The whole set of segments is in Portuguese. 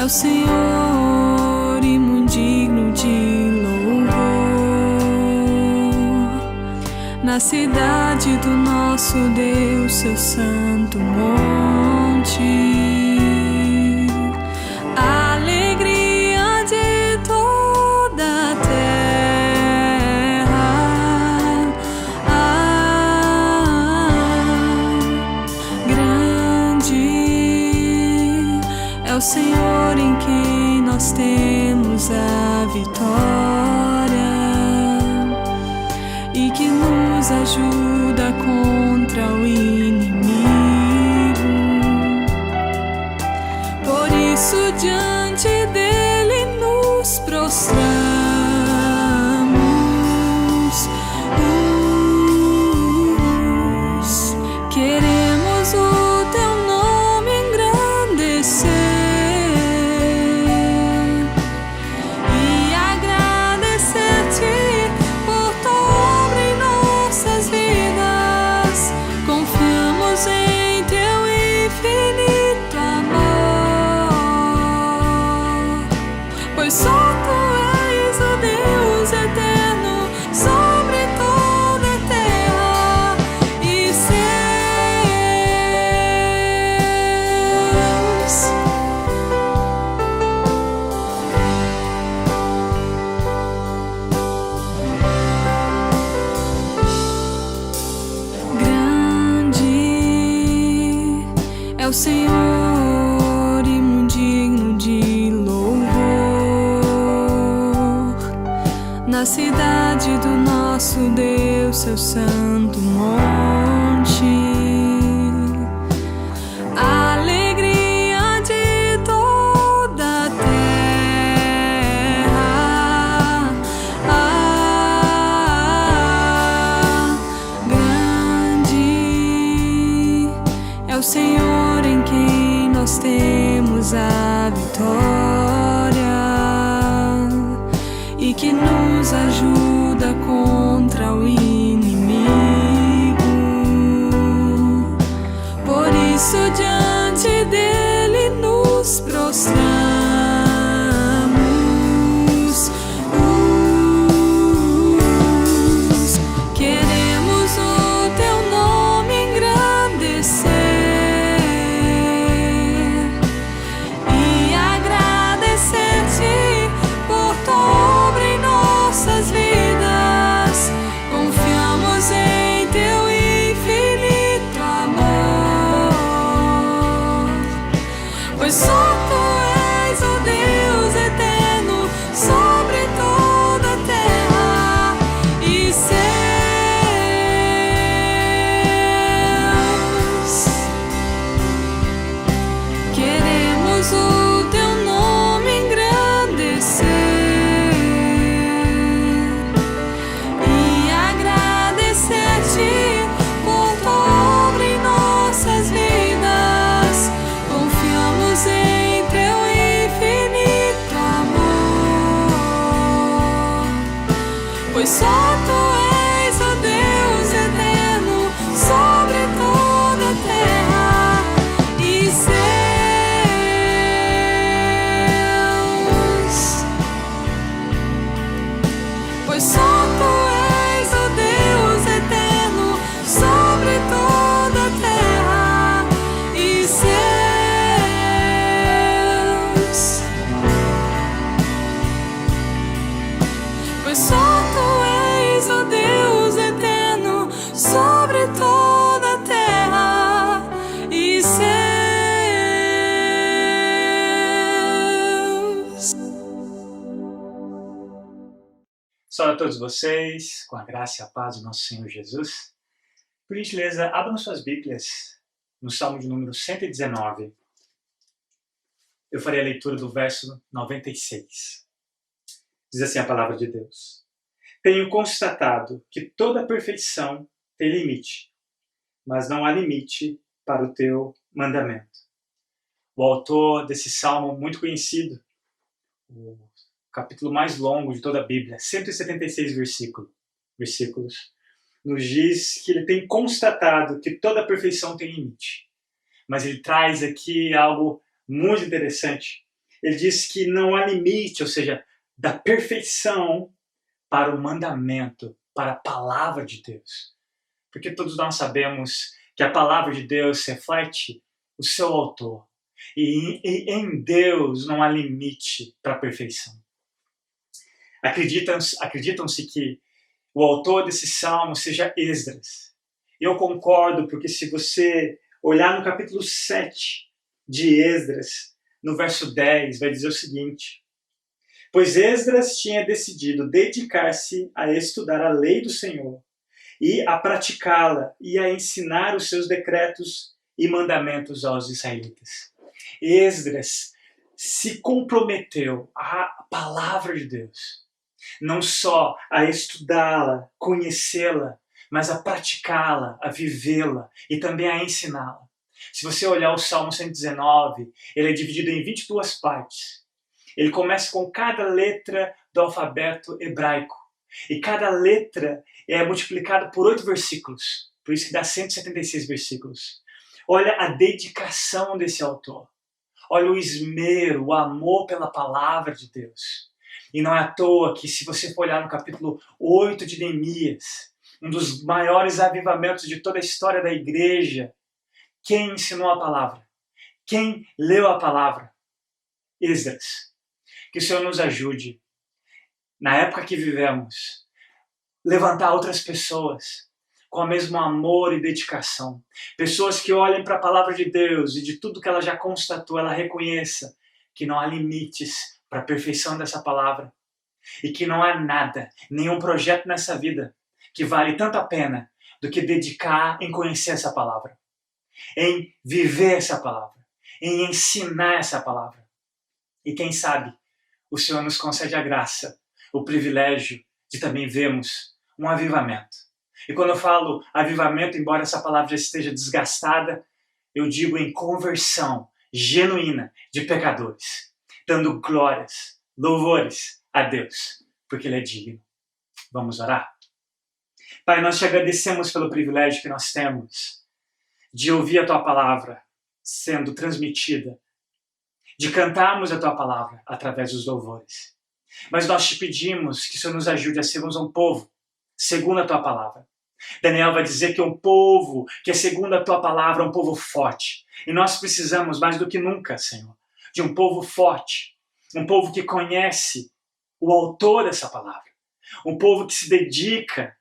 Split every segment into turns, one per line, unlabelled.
o Senhor e muito digno de louvor. Na cidade do nosso Deus, seu santo monte, a alegria de toda a terra. Grande é o Senhor em quem nós temos a vitória e que nos ajuda contra o inimigo. Por isso diante dele nos prostramos. Queremos o teu nome engrandecer e agradecer-te por tua obra em nossas vidas. Confiamos em teu infinito amor, pois só tu és o Deus eterno sobre toda a terra e céus. Grande é o Senhor e muito digno de louvor. Na cidade do nosso Deus, seu santo monte, a alegria de toda a terra. Grande é o Senhor em quem nós temos a vitória e que nos ajuda contra o inimigo. Por isso diante dele nos prostramos. Queremos o teu nome engrandecer e agradecer-te por tua obra em nossas vidas. Confiamos em teu infinito amor, pois só tu és o Deus eterno sobre toda a terra e céus. Queremos o teu nome engrandecer e agradecer-te por tua obra em nossas vidas. Confiamos em teu infinito amor, pois só tu és o Deus eterno sobre toda a terra e céus. Pois só tu és o Deus eterno sobre toda a terra e céus. Pois só tu és o Deus eterno sobre toda a terra e céus.
Salve a todos vocês, com a graça e a paz do nosso Senhor Jesus. Por gentileza, abram suas Bíblias no Salmo de número 119. Eu farei a leitura do verso 96. Diz assim a palavra de Deus: Tenho constatado que toda perfeição tem limite, mas não há limite para o teu mandamento. O autor desse salmo muito conhecido, o capítulo mais longo de toda a Bíblia, 176 versículos, nos diz que ele tem constatado que toda perfeição tem limite. Mas ele traz aqui algo muito interessante, ele diz que não há limite, ou seja, da perfeição para o mandamento, para a palavra de Deus. Porque todos nós sabemos que a palavra de Deus reflete o seu autor. E em Deus não há limite para a perfeição. Acreditam-se que o autor desse salmo seja Esdras. Eu concordo, porque se você olhar no capítulo 7 de Esdras, no verso 10, vai dizer o seguinte: pois Esdras tinha decidido dedicar-se a estudar a lei do Senhor, e a praticá-la, e a ensinar os seus decretos e mandamentos aos israelitas. Esdras se comprometeu à palavra de Deus, não só a estudá-la, conhecê-la, mas a praticá-la, a vivê-la e também a ensiná-la. Se você olhar o Salmo 119, ele é dividido em 22 partes. Ele começa com cada letra do alfabeto hebraico. E cada letra é multiplicada por 8 versículos. Por isso que dá 176 versículos. Olha a dedicação desse autor. Olha o esmero, o amor pela palavra de Deus. E não é à toa que, se você for olhar no capítulo 8 de Neemias, um dos maiores avivamentos de toda a história da igreja, quem ensinou a palavra? Quem leu a palavra? Esdras. Que o Senhor nos ajude, na época que vivemos, levantar outras pessoas com o mesmo amor e dedicação. Pessoas que olhem para a palavra de Deus e de tudo que ela já constatou, ela reconheça que não há limites para a perfeição dessa palavra e que não há nada, nenhum projeto nessa vida que vale tanto a pena do que dedicar em conhecer essa palavra, em viver essa palavra, em ensinar essa palavra. E quem sabe o Senhor nos concede a graça, o privilégio de também vermos um avivamento. E quando eu falo avivamento, embora essa palavra já esteja desgastada, eu digo em conversão genuína de pecadores, dando glórias, louvores a Deus, porque Ele é digno. Vamos orar? Pai, nós te agradecemos pelo privilégio que nós temos de ouvir a Tua palavra sendo transmitida, de cantarmos a Tua palavra através dos louvores. Mas nós te pedimos que o Senhor nos ajude a sermos um povo segundo a Tua palavra. Daniel vai dizer que um povo que é segundo a Tua palavra é um povo forte. E nós precisamos, mais do que nunca, Senhor, de um povo forte, um povo que conhece o autor dessa palavra, um povo que se dedica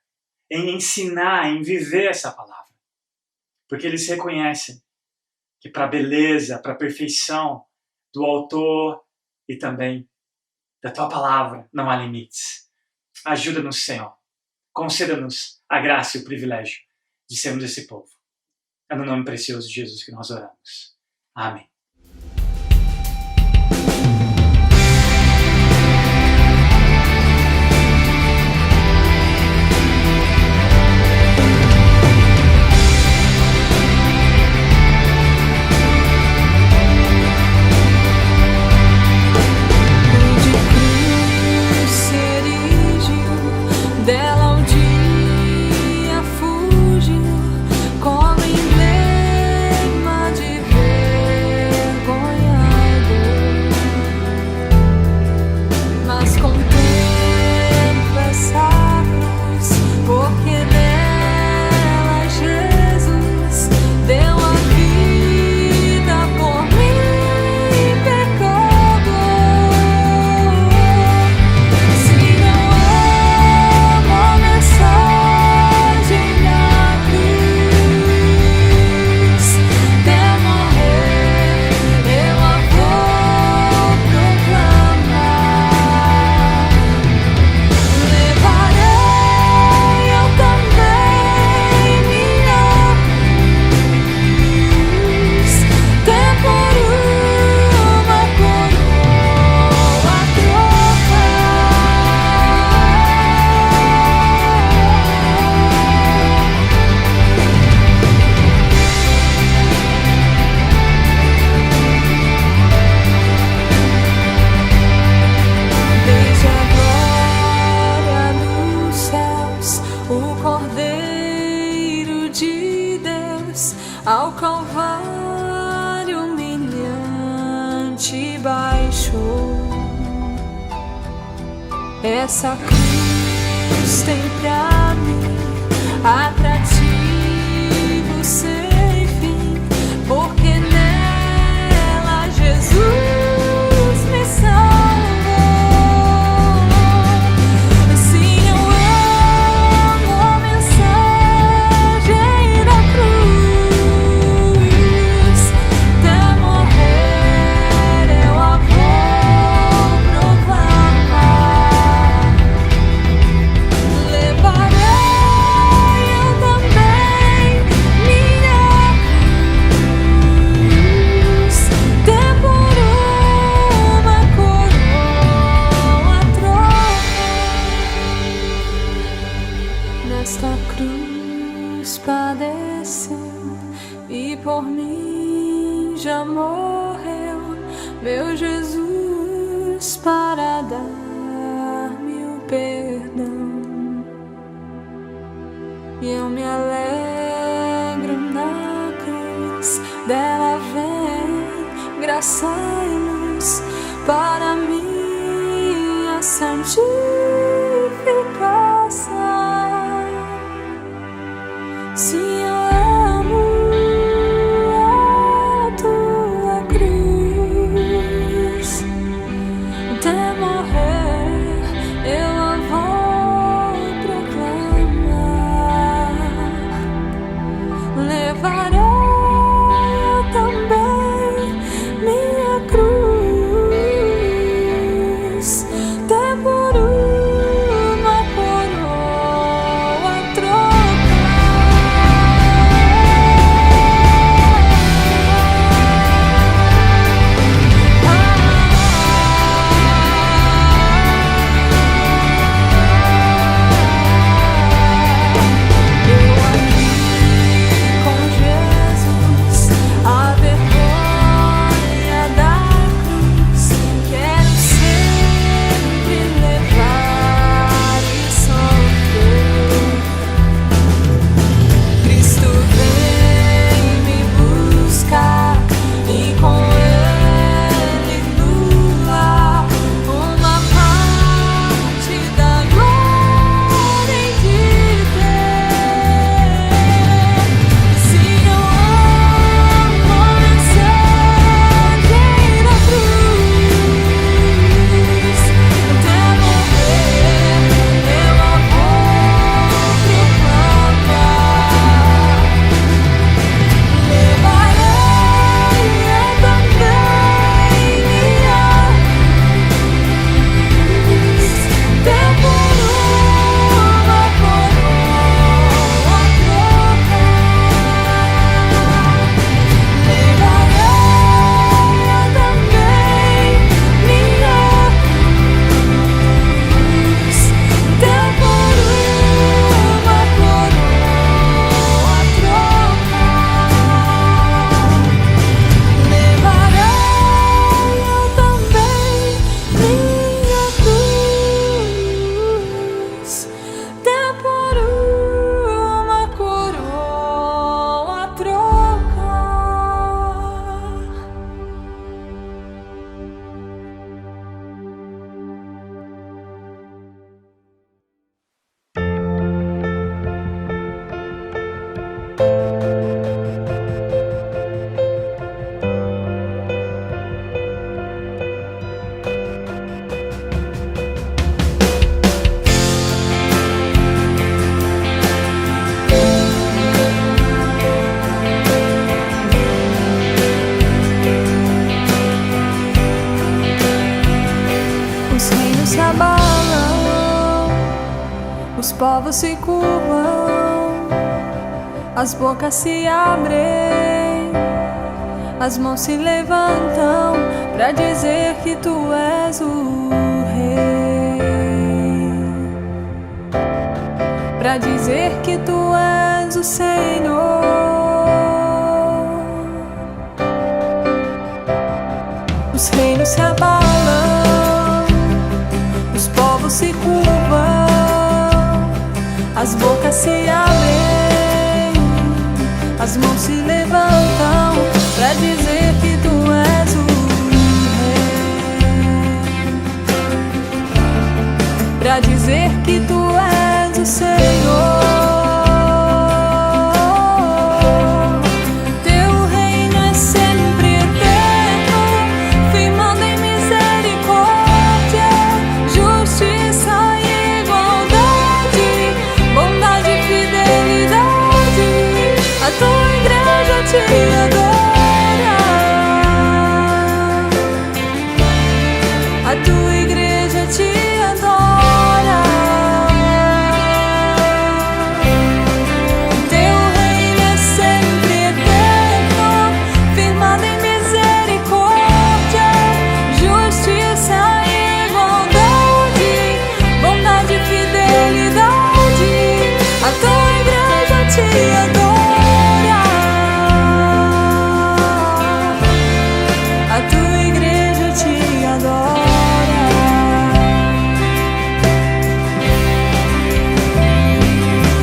em ensinar, em viver essa palavra. Porque eles reconhecem que para a beleza, para a perfeição do autor e também da Tua palavra não há limites. Ajuda-nos, Senhor. Conceda-nos a graça e o privilégio de sermos esse povo. É no nome precioso de Jesus que nós oramos. Amém.
ao Calvário humilhante baixo. Essa cruz tem pra mim atrativo sem fim, porque nela Jesus me salvou. Sim, eu amo a mensagem da cruz, até morrer eu a vou proclamar. Levarei eu também minha cruz, até por uma coroa trocar. Nesta cruz padeceu e por mim já morreu meu Jesus para dar-me o perdão. E eu me alegro na cruz, dela vem graça e luz para minha santificação. Sim, eu amo a tua cruz, até morrer eu a vou proclamar. Levarei eu também minha cruz, até por uma coroa trocar. Eu aqui com Jesus, a vergonha da cruz, quero sempre levar e sofrer. Cristo vem me buscar e com Ele no lar uma parte da glória em de ter. Sim, eu amo a mensagem da cruz, até morrer eu a vou proclamar. Levarei eu também minha cruz, até por uma coroa trocar. Levarei eu também minha cruz, até por uma coroa trocar. Levarei eu também minha cruz, até por uma coroa trocar. Os reinos se abalam, os povos se curvam, as bocas se abrem, as mãos se levantam pra dizer que tu és o rei, pra dizer que tu és o Senhor. Os reinos se abalam, os povos se curvam, as bocas se abrem, as mãos se levantam pra dizer que tu és o rei. pra dizer que tu és o Senhor. Teu reino é sempre eterno, firmado em misericórdia, justiça e igualdade, bondade e fidelidade. A tua igreja te adora, a tua igreja te adora. Teu reino é sempre eterno, firmado em misericórdia, justiça e igualdade, bondade e fidelidade. A tua igreja te adora, a tua igreja te adora.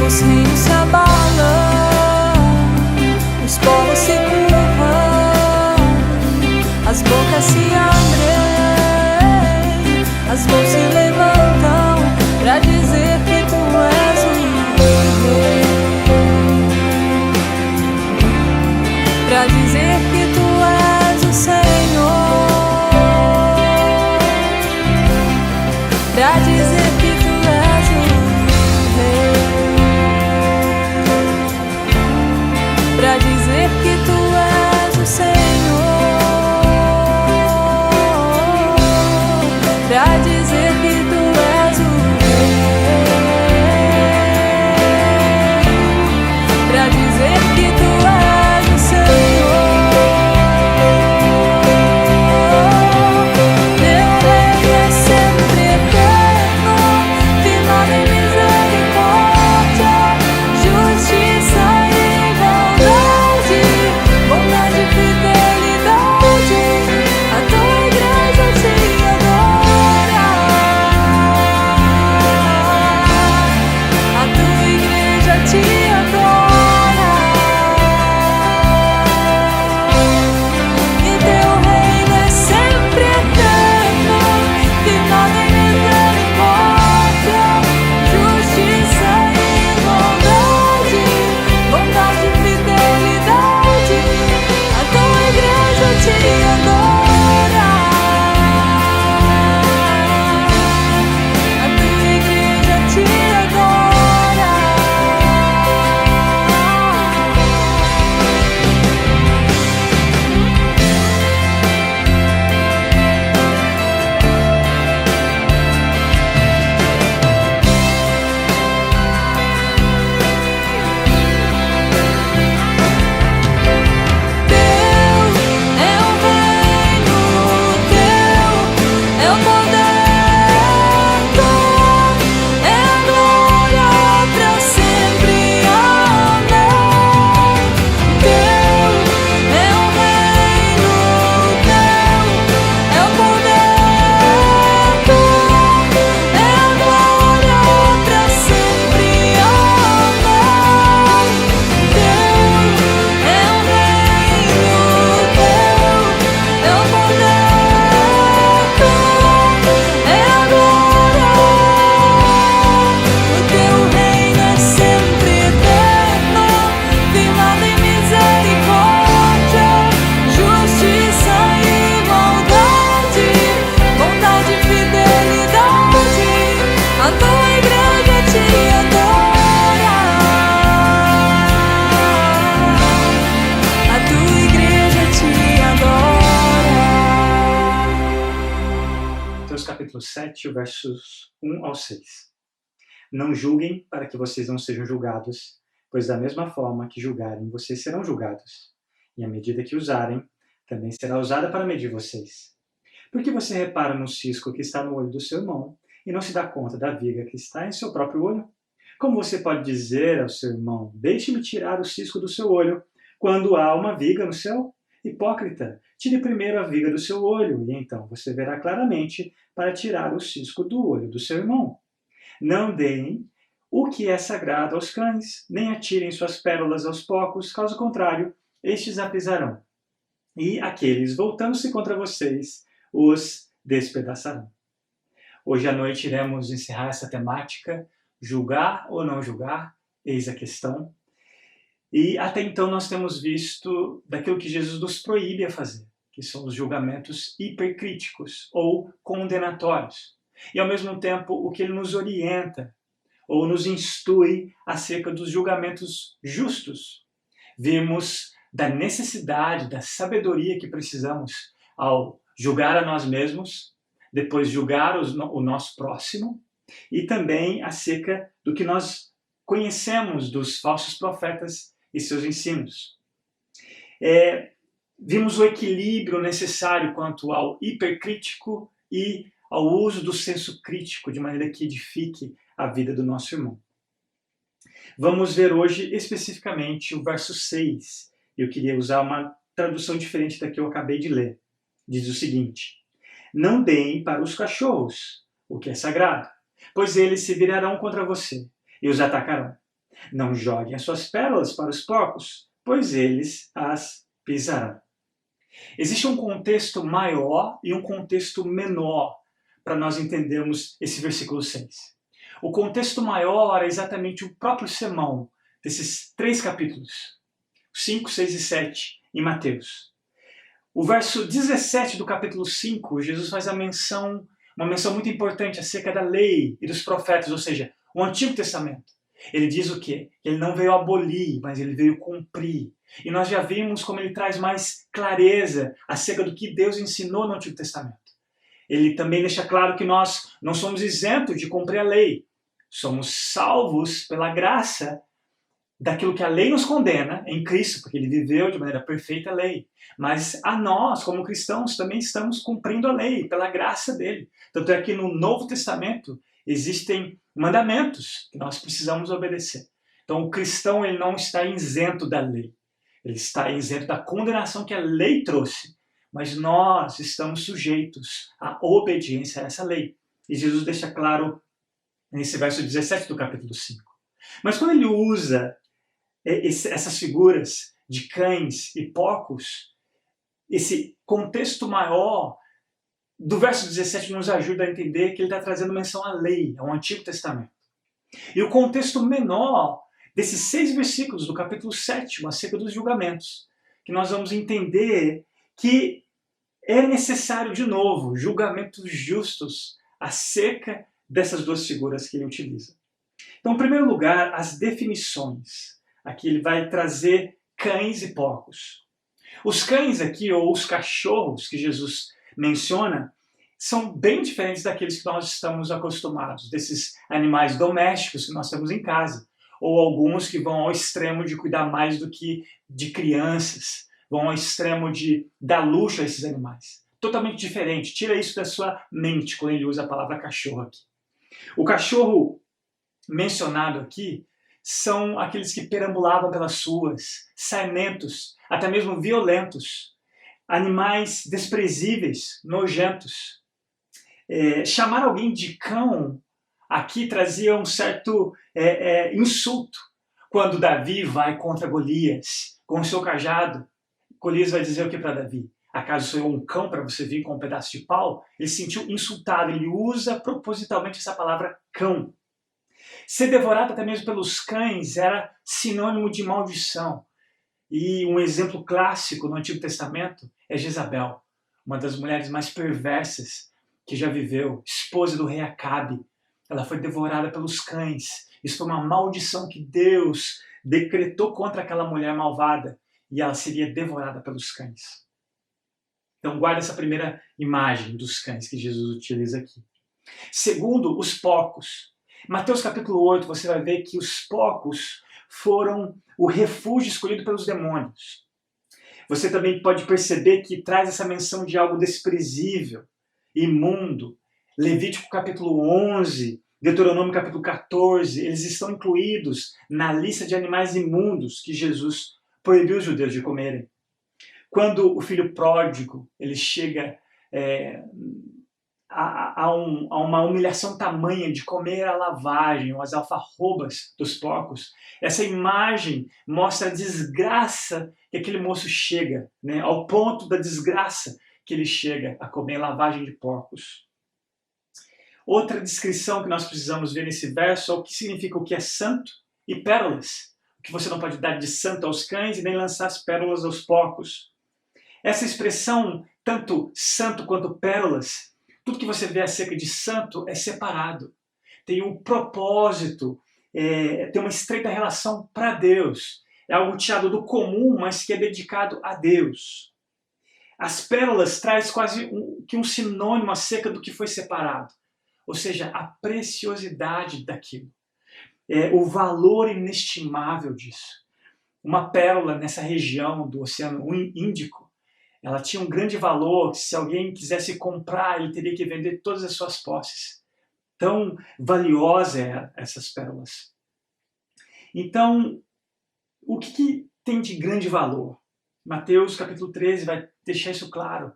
Os reinos se abalam, os povos se curvam, as bocas se abrem, as mãos se levantam pra dizer que tu és o rei, pra dizer que tu és o Senhor, pra dizer que tu és o rei, pra dizer que tu és o Senhor, pra dizer que tu és o rei, pra dizer que tu és o Senhor. Teu reino é sempre eterno, firmado em misericórdia, justiça e igualdade, bondade e fidelidade. A tua igreja te adora, a tua igreja te adora. E teu reino é sempre eterno, firmado em misericórdia, justiça e igualdade, bondade e fidelidade. A tua igreja te adora, a tua igreja te adora. Teu é o reino, teu é o poder, tua é a glória pra sempre. Amém. Teu é o reino, teu é o poder, tua é a glória pra sempre. Amém. Teu é o reino, teu é o poder, tua é a glória. O teu reino é sempre eterno, firmado em misericórdia, justiça e igualdade, bondade e fidelidade. A tua igreja te adora, a tua igreja te adora.
Mateus capítulo 7, versos 1 ao 6. Não julguem para que vocês não sejam julgados, pois da mesma forma que julgarem, vocês serão julgados. E a medida que usarem, também será usada para medir vocês. Por que você repara no cisco que está no olho do seu irmão e não se dá conta da viga que está em seu próprio olho? Como você pode dizer ao seu irmão, deixe-me tirar o cisco do seu olho, quando há uma viga no seu? Hipócrita, tire primeiro a viga do seu olho, e então você verá claramente para tirar o cisco do olho do seu irmão. Não deem o que é sagrado aos cães, nem atirem suas pérolas aos porcos, caso contrário, estes a pisarão. E aqueles, voltando-se contra vocês, os despedaçarão. Hoje à noite iremos encerrar essa temática, julgar ou não julgar, eis a questão. E até então nós temos visto daquilo que Jesus nos proíbe a fazer, que são os julgamentos hipercríticos ou condenatórios. E ao mesmo tempo o que ele nos orienta ou nos instrui acerca dos julgamentos justos. Vimos da necessidade, da sabedoria que precisamos ao julgar a nós mesmos, depois julgar o nosso próximo, e também acerca do que nós conhecemos dos falsos profetas e seus ensinos. Vimos o equilíbrio necessário quanto ao hipercrítico e ao uso do senso crítico, de maneira que edifique a vida do nosso irmão. Vamos ver hoje especificamente o verso 6. Eu queria usar uma tradução diferente da que eu acabei de ler. Diz o seguinte: não deem para os cachorros o que é sagrado, pois eles se virarão contra você e os atacarão. Não joguem as suas pérolas para os porcos, pois eles as pisarão. Existe um contexto maior e um contexto menor para nós entendermos esse versículo 6. O contexto maior é exatamente o próprio sermão desses 3 capítulos, 5, 6 e 7 em Mateus. O verso 17 do capítulo 5, Jesus faz uma menção muito importante acerca da lei e dos profetas, ou seja, o Antigo Testamento. Ele diz o quê? Ele não veio abolir, mas ele veio cumprir. E nós já vimos como ele traz mais clareza acerca do que Deus ensinou no Antigo Testamento. Ele também deixa claro que nós não somos isentos de cumprir a lei. Somos salvos pela graça daquilo que a lei nos condena em Cristo, porque ele viveu de maneira perfeita a lei. Mas a nós, como cristãos, também estamos cumprindo a lei pela graça dele. Tanto é que no Novo Testamento existem mandamentos que nós precisamos obedecer. Então o cristão ele não está isento da lei. Ele está isento da condenação que a lei trouxe. Mas nós estamos sujeitos à obediência a essa lei. E Jesus deixa claro nesse verso 17 do capítulo 5. Mas quando ele usa essas figuras de cães e porcos, esse contexto maior do verso 17 nos ajuda a entender que ele está trazendo menção à lei, ao Antigo Testamento. E o contexto menor desses 6 versículos do capítulo 7, acerca dos julgamentos, que nós vamos entender que é necessário, de novo, julgamentos justos acerca dessas 2 figuras que ele utiliza. Então, em primeiro lugar, as definições. Aqui ele vai trazer cães e porcos. Os cães aqui, ou os cachorros que Jesus menciona, são bem diferentes daqueles que nós estamos acostumados, desses animais domésticos que nós temos em casa, ou alguns que vão ao extremo de cuidar mais do que de crianças, vão ao extremo de dar luxo a esses animais. Totalmente diferente. Tira isso da sua mente quando ele usa a palavra cachorro aqui. O cachorro mencionado aqui são aqueles que perambulavam pelas ruas, sarmentos, até mesmo violentos, animais desprezíveis, nojentos. Chamar alguém de cão aqui trazia um certo insulto. Quando Davi vai contra Golias com o seu cajado, Golias vai dizer o que para Davi? Acaso sou eu um cão para você vir com um pedaço de pau? Ele se sentiu insultado, ele usa propositalmente essa palavra cão. Ser devorado até mesmo pelos cães era sinônimo de maldição. E um exemplo clássico no Antigo Testamento é Jezabel, uma das mulheres mais perversas que já viveu, esposa do rei Acabe. Ela foi devorada pelos cães. Isso foi uma maldição que Deus decretou contra aquela mulher malvada e ela seria devorada pelos cães. Então guarda essa primeira imagem dos cães que Jesus utiliza aqui. Segundo, os porcos. Mateus capítulo 8, você vai ver que os porcos foram o refúgio escolhido pelos demônios. Você também pode perceber que traz essa menção de algo desprezível, imundo. Levítico capítulo 11, Deuteronômio capítulo 14, eles estão incluídos na lista de animais imundos que Jesus proibiu os judeus de comerem. Quando o filho pródigo ele chega a uma humilhação tamanha de comer a lavagem ou as alfarrobas dos porcos, essa imagem mostra a desgraça que aquele moço chega, né, ao ponto da desgraça que ele chega a comer lavagem de porcos. Outra descrição que nós precisamos ver nesse verso é o que significa o que é santo e pérolas. O que você não pode dar de santo aos cães e nem lançar as pérolas aos porcos. Essa expressão, tanto santo quanto pérolas, tudo que você vê acerca de santo é separado. Tem um propósito, tem uma estreita relação para Deus. É algo tirado do comum, mas que é dedicado a Deus. As pérolas traz quase um sinônimo acerca do que foi separado. Ou seja, a preciosidade daquilo. O valor inestimável disso. Uma pérola nessa região do Oceano Índico, ela tinha um grande valor. Se alguém quisesse comprar, ele teria que vender todas as suas posses. Tão valiosa é essas pérolas. Então, o que tem de grande valor? Mateus capítulo 13 vai deixar isso claro.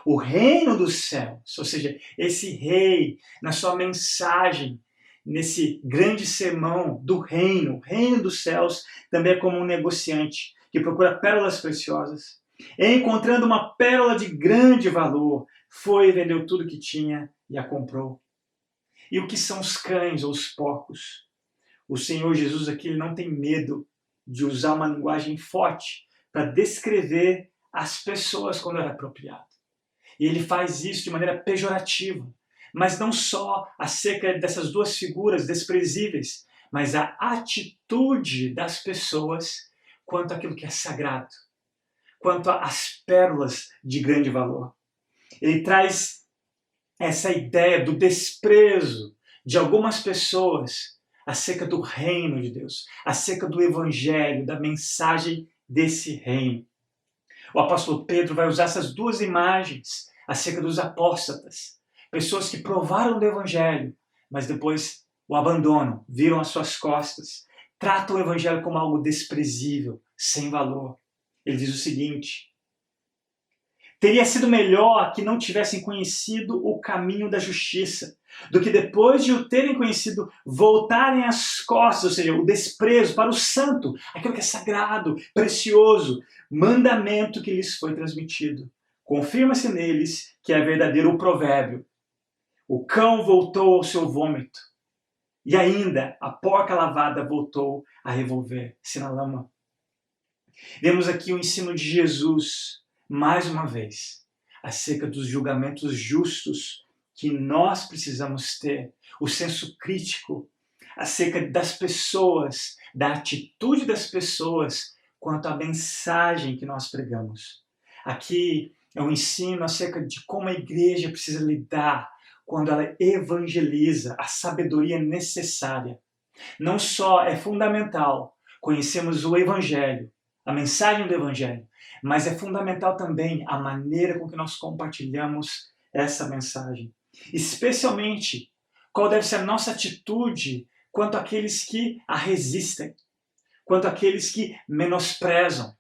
O reino dos céus, ou seja, esse rei, na sua mensagem, nesse grande sermão do reino, o reino dos céus, também é como um negociante que procura pérolas preciosas. Encontrando uma pérola de grande valor, foi e vendeu tudo que tinha e a comprou. E o que são os cães ou os porcos? O Senhor Jesus aqui ele não tem medo de usar uma linguagem forte para descrever as pessoas quando era apropriado. E ele faz isso de maneira pejorativa, mas não só acerca dessas duas figuras desprezíveis, mas a atitude das pessoas quanto àquilo que é sagrado, quanto às pérolas de grande valor. Ele traz essa ideia do desprezo de algumas pessoas acerca do reino de Deus, acerca do evangelho, da mensagem desse reino. O apóstolo Pedro vai usar essas duas imagens acerca dos apóstatas, pessoas que provaram do evangelho, mas depois o abandonam, viram as suas costas, tratam o evangelho como algo desprezível, sem valor. Ele diz o seguinte: teria sido melhor que não tivessem conhecido o caminho da justiça, do que depois de o terem conhecido, voltarem as costas, ou seja, o desprezo para o santo, aquilo que é sagrado, precioso, mandamento que lhes foi transmitido. Confirma-se neles que é verdadeiro o provérbio: o cão voltou ao seu vômito, e ainda a porca lavada voltou a revolver-se na lama. Vemos aqui o ensino de Jesus, mais uma vez, acerca dos julgamentos justos que nós precisamos ter, o senso crítico acerca das pessoas, da atitude das pessoas quanto à mensagem que nós pregamos. Aqui é um ensino acerca de como a igreja precisa lidar quando ela evangeliza, a sabedoria necessária. Não só é fundamental conhecermos o evangelho, a mensagem do evangelho, mas é fundamental também a maneira com que nós compartilhamos essa mensagem. Especialmente, qual deve ser a nossa atitude quanto àqueles que a resistem, quanto àqueles que menosprezam,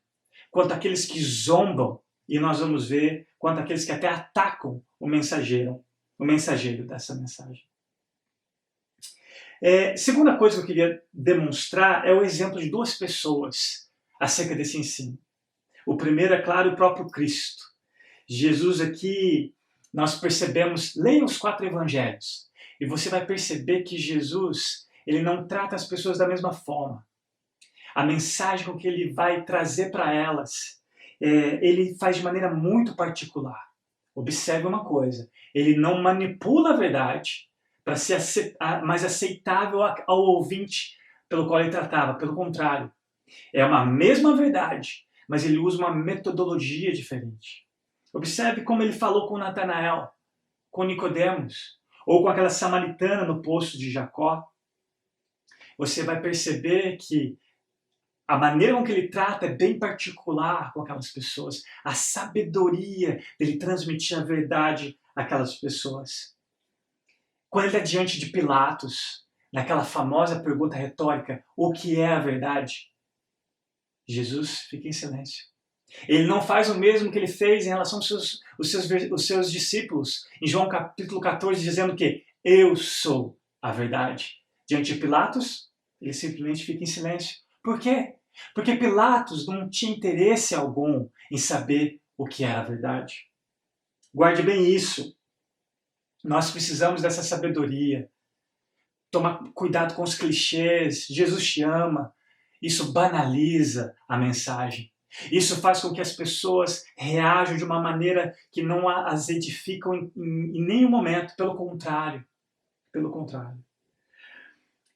quanto àqueles que zombam, e nós vamos ver quanto àqueles que até atacam o mensageiro dessa mensagem. Segunda coisa que eu queria demonstrar é o exemplo de duas pessoas acerca desse ensino. O primeiro, é claro, o próprio Cristo. Jesus aqui, nós percebemos, leia os 4 evangelhos, e você vai perceber que Jesus, ele não trata as pessoas da mesma forma. A mensagem com que ele vai trazer para elas, ele faz de maneira muito particular. Observe uma coisa, ele não manipula a verdade para ser mais aceitável ao ouvinte pelo qual ele tratava. Pelo contrário, é uma mesma verdade, mas ele usa uma metodologia diferente. Observe como ele falou com Natanael, com Nicodemos, ou com aquela samaritana no poço de Jacó. Você vai perceber que a maneira com que ele trata é bem particular com aquelas pessoas. A sabedoria dele transmitir a verdade àquelas pessoas. Quando ele está diante de Pilatos, naquela famosa pergunta retórica, o que é a verdade? Jesus fica em silêncio. Ele não faz o mesmo que ele fez em relação aos seus discípulos. Em João capítulo 14, dizendo que eu sou a verdade. Diante de Pilatos, ele simplesmente fica em silêncio. Por quê? Porque Pilatos não tinha interesse algum em saber o que era a verdade. Guarde bem isso. Nós precisamos dessa sabedoria. Tomar cuidado com os clichês. Jesus te ama. Isso banaliza a mensagem. Isso faz com que as pessoas reajam de uma maneira que não as edificam em nenhum momento. Pelo contrário. Pelo contrário.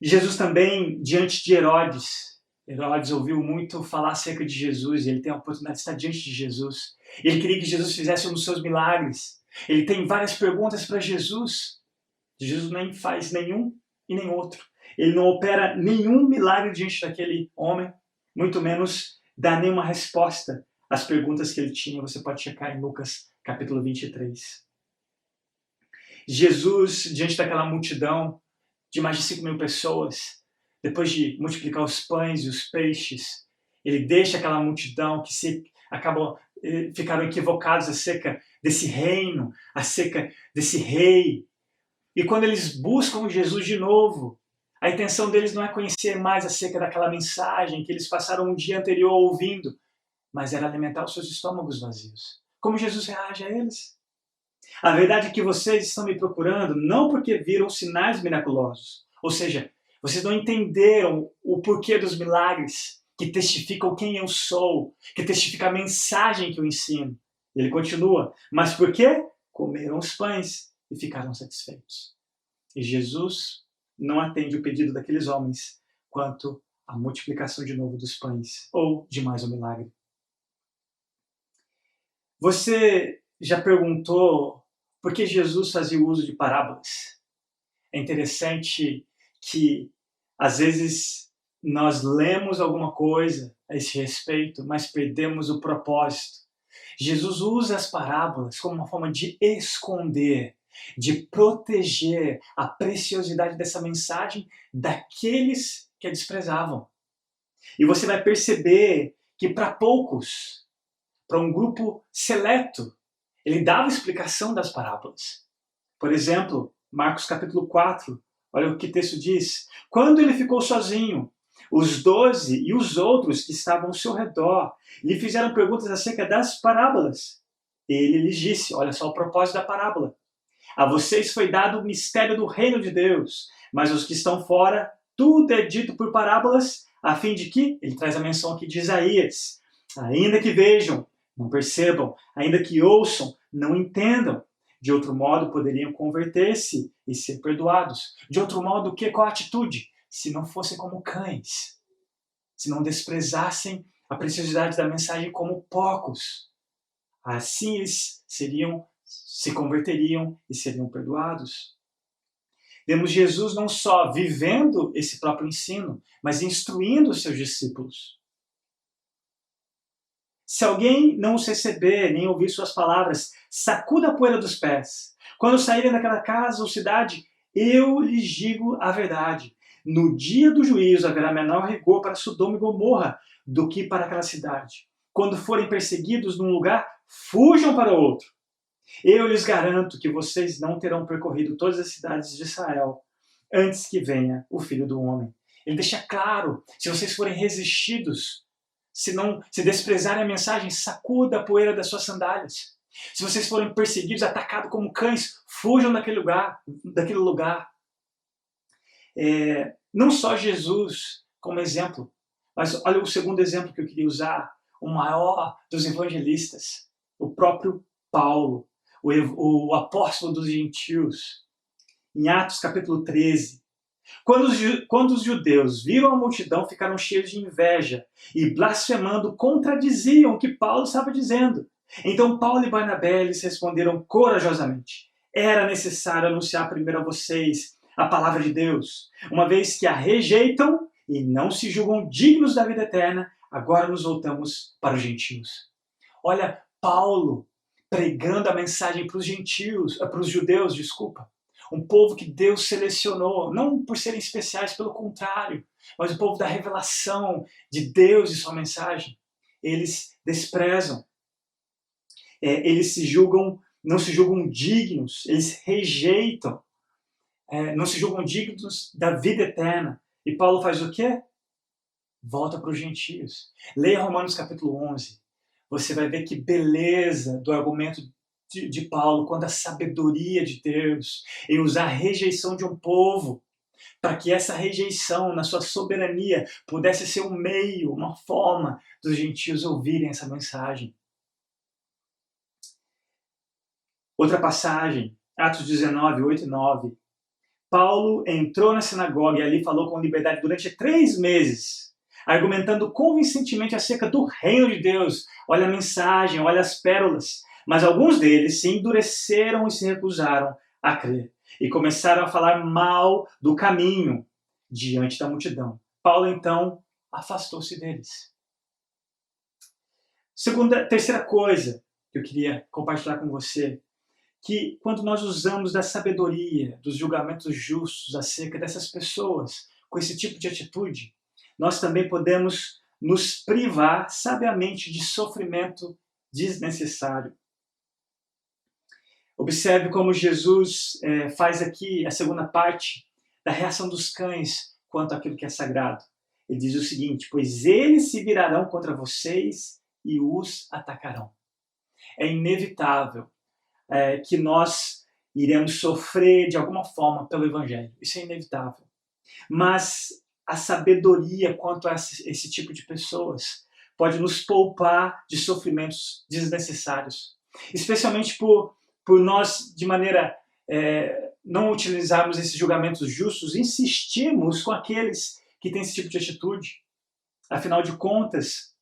Jesus também, diante de Herodes ouviu muito falar acerca de Jesus, e ele tem a oportunidade de estar diante de Jesus. Ele queria que Jesus fizesse um dos seus milagres. Ele tem várias perguntas para Jesus. Jesus nem faz nenhum e nem outro. Ele não opera nenhum milagre diante daquele homem, muito menos dá nenhuma resposta às perguntas que ele tinha. Você pode checar em Lucas capítulo 23. Jesus, diante daquela multidão de mais de 5.000 pessoas, depois de multiplicar os pães e os peixes, ele deixa aquela multidão que ficaram equivocados acerca desse reino, acerca desse rei. E quando eles buscam Jesus de novo, a intenção deles não é conhecer mais acerca daquela mensagem que eles passaram um dia anterior ouvindo, mas era alimentar os seus estômagos vazios. Como Jesus reage a eles? A verdade é que vocês estão me procurando não porque viram sinais miraculosos, ou seja, vocês não entenderam o porquê dos milagres que testificam quem eu sou, que testificam a mensagem que eu ensino. Ele continua, mas por quê? Comeram os pães e ficaram satisfeitos. E Jesus não atende o pedido daqueles homens quanto à multiplicação de novo dos pães ou de mais um milagre. Você já perguntou por que Jesus fazia uso de parábolas? É interessante que, às vezes, nós lemos alguma coisa a esse respeito, mas perdemos o propósito. Jesus usa as parábolas como uma forma de esconder, de proteger a preciosidade dessa mensagem daqueles que a desprezavam. E você vai perceber que para poucos, para um grupo seleto, ele dava explicação das parábolas. Por exemplo, Marcos capítulo 4, olha o que o texto diz. Quando ele ficou sozinho, os 12 e os outros que estavam ao seu redor lhe fizeram perguntas acerca das parábolas. Ele lhes disse, olha só o propósito da parábola. A vocês foi dado o mistério do reino de Deus, mas os que estão fora, tudo é dito por parábolas, a fim de que, ele traz a menção aqui de Isaías, ainda que vejam, não percebam, ainda que ouçam, não entendam. De outro modo, poderiam converter-se e ser perdoados. De outro modo, qual a atitude? Se não fossem como cães, se não desprezassem a preciosidade da mensagem como porcos, assim eles se converteriam e seriam perdoados. Vemos Jesus não só vivendo esse próprio ensino, mas instruindo os seus discípulos. Se alguém não os receber, nem ouvir suas palavras, sacuda a poeira dos pés. Quando saírem daquela casa ou cidade, eu lhes digo a verdade. No dia do juízo haverá menor rigor para Sodoma e Gomorra do que para aquela cidade. Quando forem perseguidos num lugar, fujam para outro. Eu lhes garanto que vocês não terão percorrido todas as cidades de Israel antes que venha o Filho do Homem. Ele deixa claro, se vocês forem resistidos, se desprezarem a mensagem, sacuda a poeira das suas sandálias. Se vocês forem perseguidos, atacados como cães, fujam daquele lugar. Não só Jesus como exemplo, mas olha o segundo exemplo que eu queria usar, o maior dos evangelistas, o próprio Paulo, o apóstolo dos gentios, em Atos capítulo 13. Quando os judeus viram a multidão, ficaram cheios de inveja e, blasfemando, contradiziam o que Paulo estava dizendo. Então Paulo e Barnabé lhes responderam corajosamente: era necessário anunciar primeiro a vocês a palavra de Deus, uma vez que a rejeitam e não se julgam dignos da vida eterna, agora nos voltamos para os gentios. Olha, Paulo pregando a mensagem para os judeus, um povo que Deus selecionou, não por serem especiais, pelo contrário, mas o povo da revelação de Deus e sua mensagem. Eles desprezam, eles não se julgam dignos, eles rejeitam, não se julgam dignos da vida eterna. E Paulo faz o quê? Volta para os gentios. Leia Romanos capítulo 11. Você vai ver que beleza do argumento de Paulo quanto à sabedoria de Deus em usar a rejeição de um povo para que essa rejeição, na sua soberania, pudesse ser um meio, uma forma dos gentios ouvirem essa mensagem. Outra passagem, Atos 19, 8 e 9. Paulo entrou na sinagoga e ali falou com liberdade durante 3 meses, argumentando convincentemente acerca do reino de Deus. Olha a mensagem, olha as pérolas. Mas alguns deles se endureceram e se recusaram a crer. E começaram a falar mal do caminho diante da multidão. Paulo, então, afastou-se deles. Terceira coisa que eu queria compartilhar com você, que quando nós usamos da sabedoria, dos julgamentos justos acerca dessas pessoas, com esse tipo de atitude, nós também podemos nos privar sabiamente de sofrimento desnecessário. Observe como Jesus faz aqui a segunda parte da reação dos cães quanto àquilo que é sagrado. Ele diz o seguinte: pois eles se virarão contra vocês e os atacarão. É inevitável que nós iremos sofrer de alguma forma pelo Evangelho. Isso é inevitável. Mas a sabedoria quanto a esse tipo de pessoas pode nos poupar de sofrimentos desnecessários. Especialmente por nós, de maneira não utilizarmos esses julgamentos justos, insistimos com aqueles que têm esse tipo de atitude. Afinal de contas,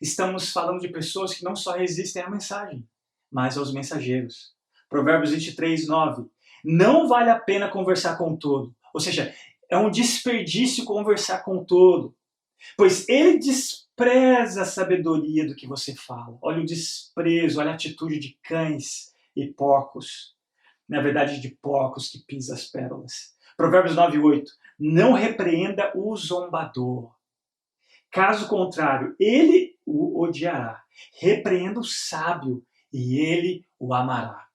estamos falando de pessoas que não só resistem à mensagem, mas aos mensageiros. Provérbios 23, 9. Não vale a pena conversar com o tolo. Ou seja, é um desperdício conversar com o tolo, pois ele despreza a sabedoria do que você fala. Olha o desprezo, olha a atitude de cães e porcos. Na verdade, de porcos que pisam as pérolas. Provérbios 9, 8. Não repreenda o zombador. Caso contrário, ele o odiará. Repreenda o sábio e ele o amará.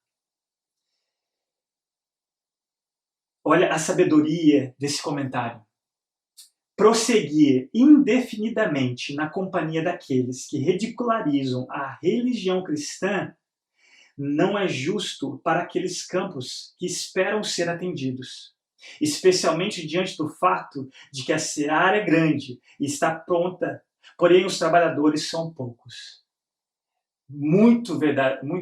Olha a sabedoria desse comentário. Prosseguir indefinidamente na companhia daqueles que ridicularizam a religião cristã não é justo para aqueles campos que esperam ser atendidos, especialmente diante do fato de que a seara é grande e está pronta, porém os trabalhadores são poucos.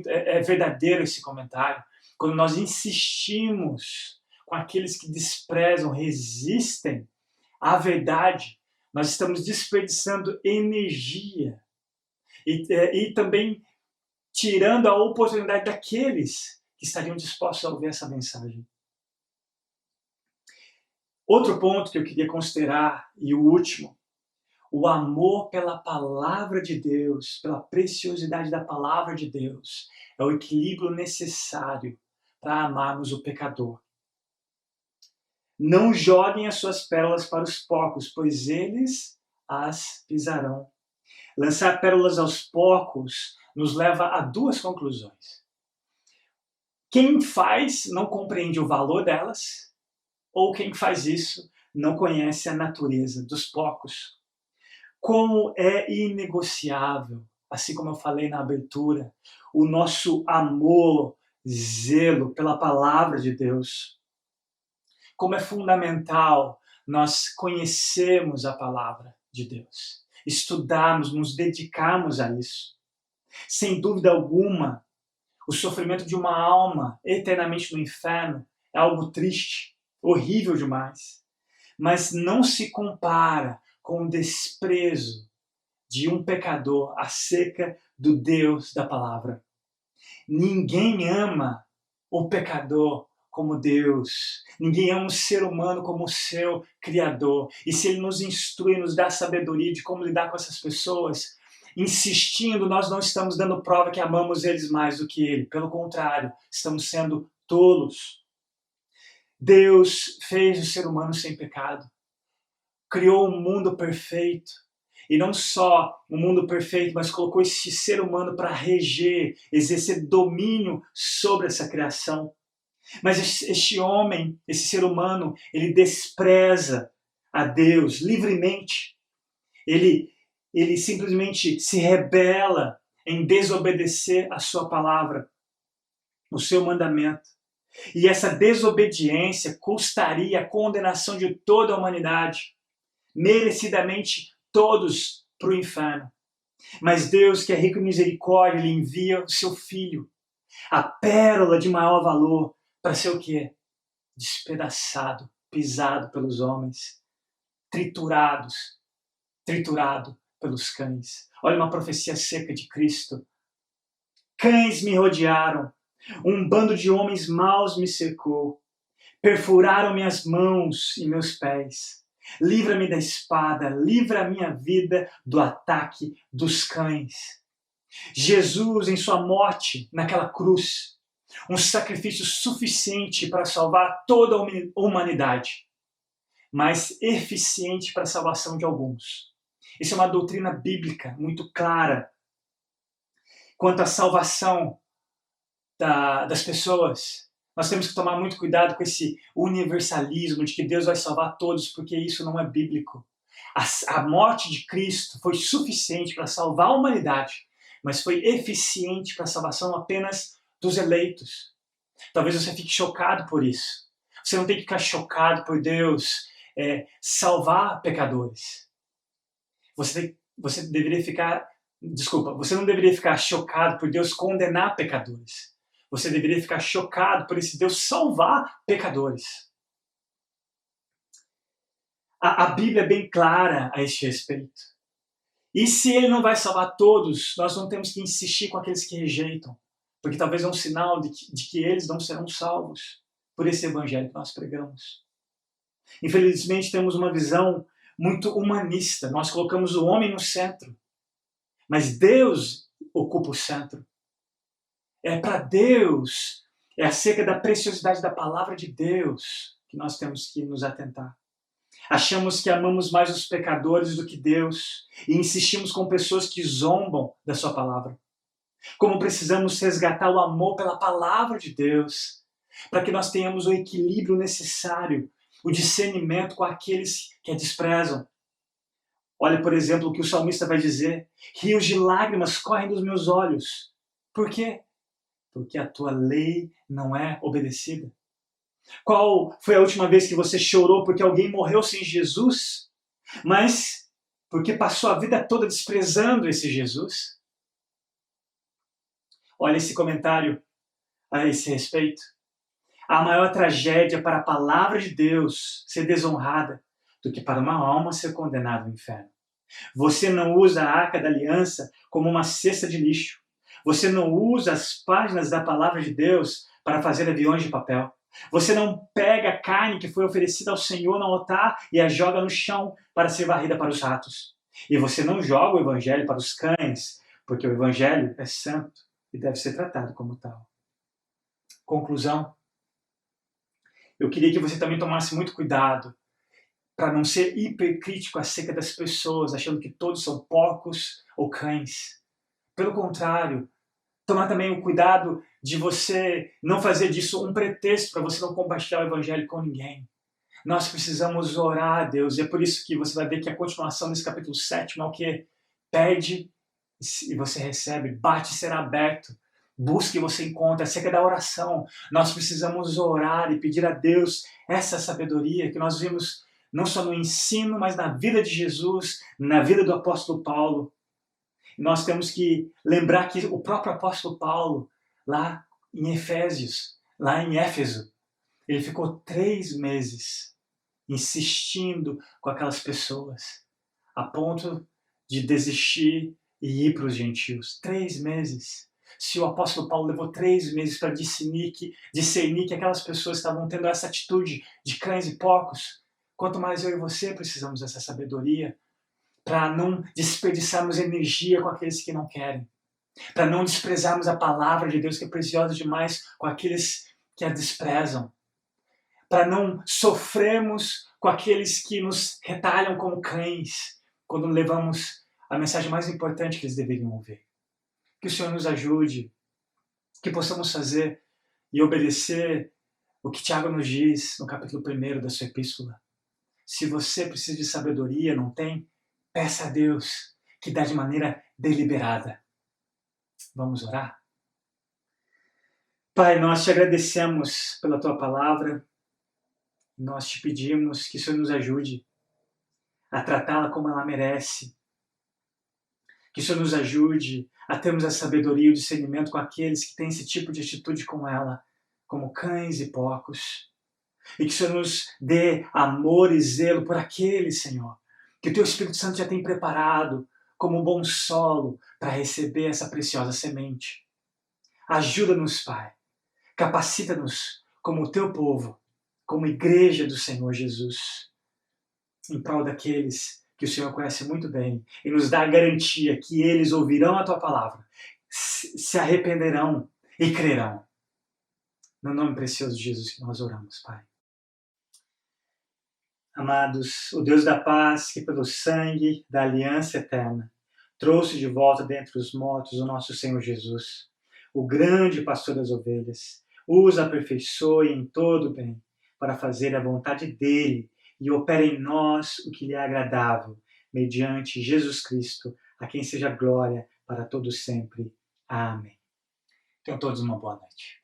É verdadeiro esse comentário, quando nós insistimos com aqueles que desprezam, resistem à verdade, nós estamos desperdiçando energia e também tirando a oportunidade daqueles que estariam dispostos a ouvir essa mensagem. Outro ponto que eu queria considerar, e o último, o amor pela palavra de Deus, pela preciosidade da palavra de Deus, é o equilíbrio necessário para amarmos o pecador. Não joguem as suas pérolas para os porcos, pois eles as pisarão. Lançar pérolas aos porcos nos leva a 2 conclusões. Quem faz não compreende o valor delas, ou quem faz isso não conhece a natureza dos porcos. Como é inegociável, assim como eu falei na abertura, o nosso amor, zelo pela palavra de Deus. Como é fundamental nós conhecermos a palavra de Deus, estudarmos, nos dedicarmos a isso. Sem dúvida alguma, o sofrimento de uma alma eternamente no inferno é algo triste, horrível demais, mas não se compara com o desprezo de um pecador acerca do Deus da palavra. Ninguém ama o pecador como Deus. Ninguém ama um ser humano como o seu Criador. E se Ele nos instrui, nos dá sabedoria de como lidar com essas pessoas, insistindo, nós não estamos dando prova que amamos eles mais do que Ele. Pelo contrário, estamos sendo tolos. Deus fez o ser humano sem pecado. Criou um mundo perfeito. E não só um mundo perfeito, mas colocou esse ser humano para reger, exercer domínio sobre essa criação. Mas este homem, esse ser humano, ele despreza a Deus livremente. Ele simplesmente se rebela em desobedecer a sua palavra, o seu mandamento. E essa desobediência custaria a condenação de toda a humanidade, merecidamente todos para o inferno. Mas Deus, que é rico em misericórdia, Ele envia o seu Filho, a pérola de maior valor, para ser o quê? Despedaçado, pisado pelos homens, triturado pelos cães. Olha uma profecia seca de Cristo. Cães me rodearam, um bando de homens maus me cercou, perfuraram minhas mãos e meus pés. Livra-me da espada, livra a minha vida do ataque dos cães. Jesus, em sua morte naquela cruz, um sacrifício suficiente para salvar toda a humanidade, mas eficiente para a salvação de alguns. Isso é uma doutrina bíblica muito clara quanto à salvação das pessoas. Nós temos que tomar muito cuidado com esse universalismo de que Deus vai salvar todos, porque isso não é bíblico. A morte de Cristo foi suficiente para salvar a humanidade, mas foi eficiente para a salvação apenas dos eleitos. Talvez você fique chocado por isso. Você não tem que ficar chocado por Deus salvar pecadores. Você não deveria ficar chocado por Deus condenar pecadores. Você deveria ficar chocado por esse Deus salvar pecadores. A Bíblia é bem clara a este respeito. E se Ele não vai salvar todos, nós não temos que insistir com aqueles que rejeitam, porque talvez é um sinal de que eles não serão salvos por esse evangelho que nós pregamos. Infelizmente, temos uma visão muito humanista. Nós colocamos o homem no centro, mas Deus ocupa o centro. Para Deus, é acerca da preciosidade da palavra de Deus que nós temos que nos atentar. Achamos que amamos mais os pecadores do que Deus e insistimos com pessoas que zombam da sua palavra. Como precisamos resgatar o amor pela palavra de Deus, para que nós tenhamos o equilíbrio necessário, o discernimento com aqueles que a desprezam. Olha, por exemplo, o que o salmista vai dizer: rios de lágrimas correm dos meus olhos. Por quê? Porque a tua lei não é obedecida. Qual foi a última vez que você chorou porque alguém morreu sem Jesus, mas porque passou a vida toda desprezando esse Jesus? Olha esse comentário a esse respeito. A maior tragédia para a palavra de Deus ser desonrada do que para uma alma ser condenada ao inferno. Você não usa a Arca da Aliança como uma cesta de lixo. Você não usa as páginas da palavra de Deus para fazer aviões de papel. Você não pega a carne que foi oferecida ao Senhor no altar e a joga no chão para ser varrida para os ratos. E você não joga o evangelho para os cães, porque o evangelho é santo e deve ser tratado como tal. Conclusão. Eu queria que você também tomasse muito cuidado para não ser hipercrítico acerca das pessoas, achando que todos são porcos ou cães. Pelo contrário, tomar também o cuidado de você não fazer disso um pretexto para você não compartilhar o evangelho com ninguém. Nós precisamos orar a Deus, e é por isso que você vai ver que a continuação desse capítulo 7 é o que? Pede e você recebe, bate e será aberto, busque e você encontra. Acerca da oração, nós precisamos orar e pedir a Deus essa sabedoria que nós vimos não só no ensino, mas na vida de Jesus, na vida do apóstolo Paulo. Nós temos que lembrar que o próprio apóstolo Paulo, lá em Efésios, lá em Éfeso, ele ficou 3 meses insistindo com aquelas pessoas, a ponto de desistir e ir para os gentios. 3 meses. Se o apóstolo Paulo levou 3 meses para discernir que aquelas pessoas estavam tendo essa atitude de cães e porcos, quanto mais eu e você precisamos dessa sabedoria para não desperdiçarmos energia com aqueles que não querem, para não desprezarmos a palavra de Deus, que é preciosa demais, com aqueles que a desprezam, para não sofrermos com aqueles que nos retalham como cães, quando levamos a mensagem mais importante que eles deveriam ouvir. Que o Senhor nos ajude, que possamos fazer e obedecer o que Tiago nos diz no capítulo 1 da sua epístola. Se você precisa de sabedoria, não tem, peça a Deus, que dá de maneira deliberada. Vamos orar? Pai, nós te agradecemos pela tua palavra. Nós te pedimos que o Senhor nos ajude a tratá-la como ela merece. Que o Senhor nos ajude a termos a sabedoria e o discernimento com aqueles que têm esse tipo de atitude com ela, como cães e porcos. E que o Senhor nos dê amor e zelo por aqueles, Senhor, que o teu Espírito Santo já tem preparado como um bom solo para receber essa preciosa semente. Ajuda-nos, Pai. Capacita-nos como o teu povo, como igreja do Senhor Jesus, em prol daqueles que o Senhor conhece muito bem e nos dá a garantia que eles ouvirão a tua palavra, se arrependerão e crerão. No nome precioso de Jesus que nós oramos, Pai. Amados, o Deus da paz, que pelo sangue da aliança eterna trouxe de volta dentre os mortos o nosso Senhor Jesus, o grande pastor das ovelhas, os aperfeiçoe em todo o bem, para fazer a vontade dele e opera em nós o que lhe é agradável, mediante Jesus Cristo, a quem seja glória para todos sempre. Amém. Tenham todos uma boa noite.